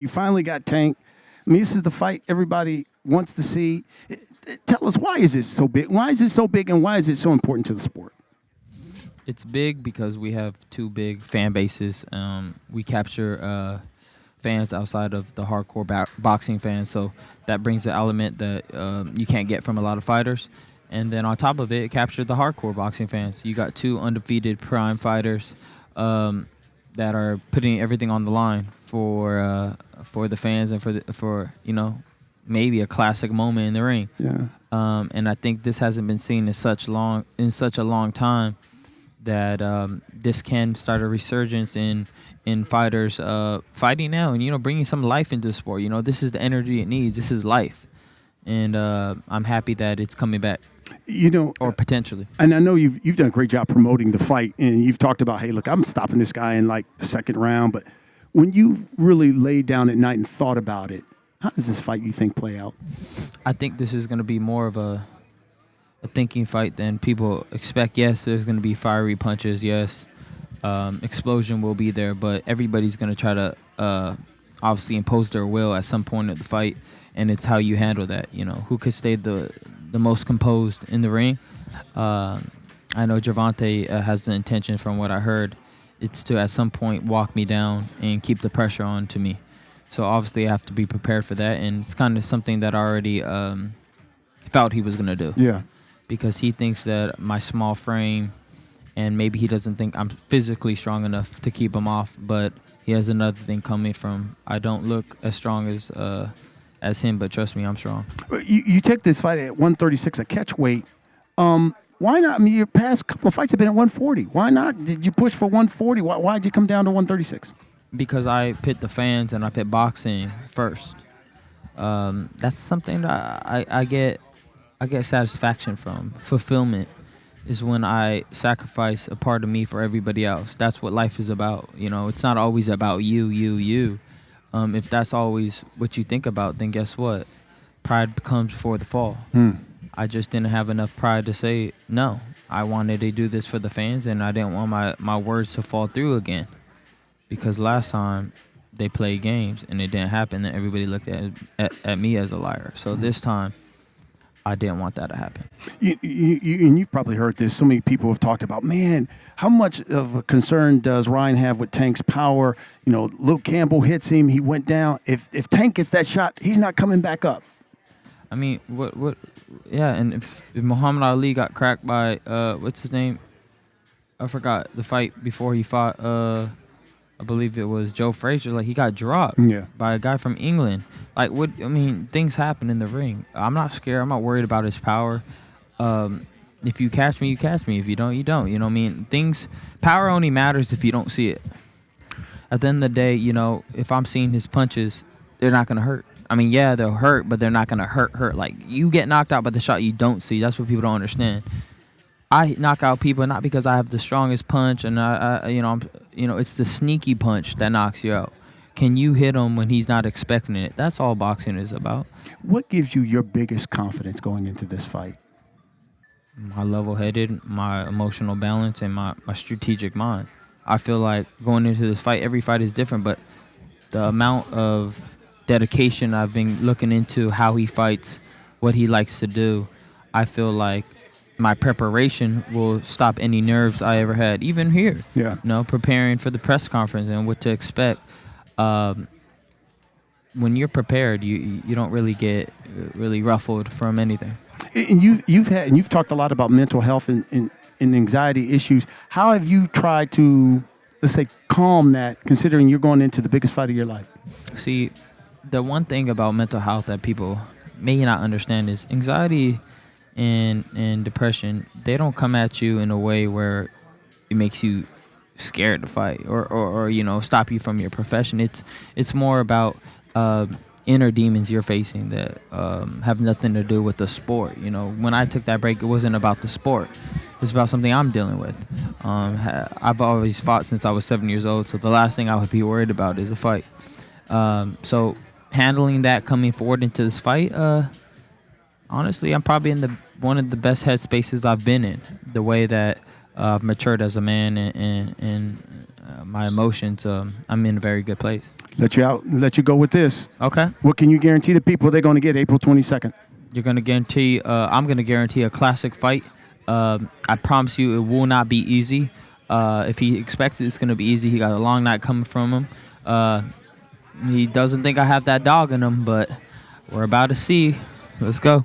You finally got Tank. I mean, this is the fight everybody wants to see. Tell us, why is this so big? Why is it so big, and why is it so important to the sport? It's big because we have two big fan bases. We capture fans outside of the hardcore boxing fans, so that brings the element that you can't get from a lot of fighters. And then on top of it, it captured the hardcore boxing fans. You got two undefeated prime fighters that are putting everything on the line for the fans and for maybe a classic moment in the ring. Yeah. And I think this hasn't been seen in such a long time that this can start a resurgence in fighters fighting now and bringing some life into the sport. This is the energy it needs. This is life, and I'm happy that it's coming back. Or potentially. And I know you've done a great job promoting the fight, and you've talked about, hey, look, I'm stopping this guy in like the second round. But when you really laid down at night and thought about it, how does this fight, you think, play out? I think this is going to be more of a thinking fight than people expect. Yes, there's going to be fiery punches. Yes, explosion will be there, but everybody's going to try to obviously impose their will at some point of the fight, and it's how you handle that. Who could stay the most composed in the ring. I know Gervonta has the intention, from what I heard, it's to at some point walk me down and keep the pressure on to me. So obviously I have to be prepared for that, and it's kind of something that I already felt he was going to do. Yeah. Because he thinks that my small frame, and maybe he doesn't think I'm physically strong enough to keep him off, but he has another thing coming from, I don't look as strong as him, but trust me, I'm strong. You took this fight at 136, a catch weight. Why not? I mean, your past couple of fights have been at 140. Why not? Did you push for 140? Why did you come down to 136? Because I pit the fans and I pit boxing first. That's something that I get satisfaction from. Fulfillment is when I sacrifice a part of me for everybody else. That's what life is about. It's not always about you. If that's always what you think about, then guess what? Pride comes before the fall. I just didn't have enough pride to say no. I wanted to do this for the fans, and I didn't want my words to fall through again. Because last time they played games and it didn't happen, then everybody looked at me as a liar. So this time, I didn't want that to happen. And you've probably heard this. So many people have talked about, man, how much of a concern does Ryan have with Tank's power? Luke Campbell hits him. He went down. If Tank gets that shot, he's not coming back up. I mean, what? Yeah, and if Muhammad Ali got cracked by, what's his name? I forgot the fight before he fought, I believe it was Joe Frazier. Like, he got dropped by a guy from England. Like, things happen in the ring. I'm not scared. I'm not worried about his power. If you catch me, you catch me. If you don't, you don't. Power only matters if you don't see it. At the end of the day, if I'm seeing his punches, they're not going to hurt. Yeah, they'll hurt, but they're not going to hurt. Like, you get knocked out by the shot you don't see. That's what people don't understand. I knock out people not because I have the strongest punch, and it's the sneaky punch that knocks you out. Can you hit him when he's not expecting it? That's all boxing is about. What gives you your biggest confidence going into this fight? My level-headed, my emotional balance, and my strategic mind. I feel like going into this fight, every fight is different, but the amount of dedication I've been looking into, how he fights, what he likes to do, I feel like my preparation will stop any nerves I ever had, even here. Yeah. Preparing for the press conference and what to expect. When you're prepared, you don't really get really ruffled from anything. And you've talked a lot about mental health and anxiety issues. How have you tried to, let's say, calm that, considering you're going into the biggest fight of your life? See, the one thing about mental health that people may not understand is anxiety and depression, they don't come at you in a way where it makes you scared to fight or stop you from your profession. It's more about inner demons you're facing that have nothing to do with the sport. When I took that break, it wasn't about the sport. It's about something I'm dealing with. I've always fought since I was 7 years old, so the last thing I would be worried about is a fight. So handling that coming forward into this fight, honestly, I'm probably in one of the best headspaces I've been in. The way that I've matured as a man and my emotions, I'm in a very good place. Let you go with this. Okay. What can you guarantee the people they're going to get April 22nd? You're gonna guarantee. I'm gonna guarantee a classic fight. I promise you, it will not be easy. If he expects it's gonna be easy, he got a long night coming from him. He doesn't think I have that dog in him, but we're about to see. Let's go.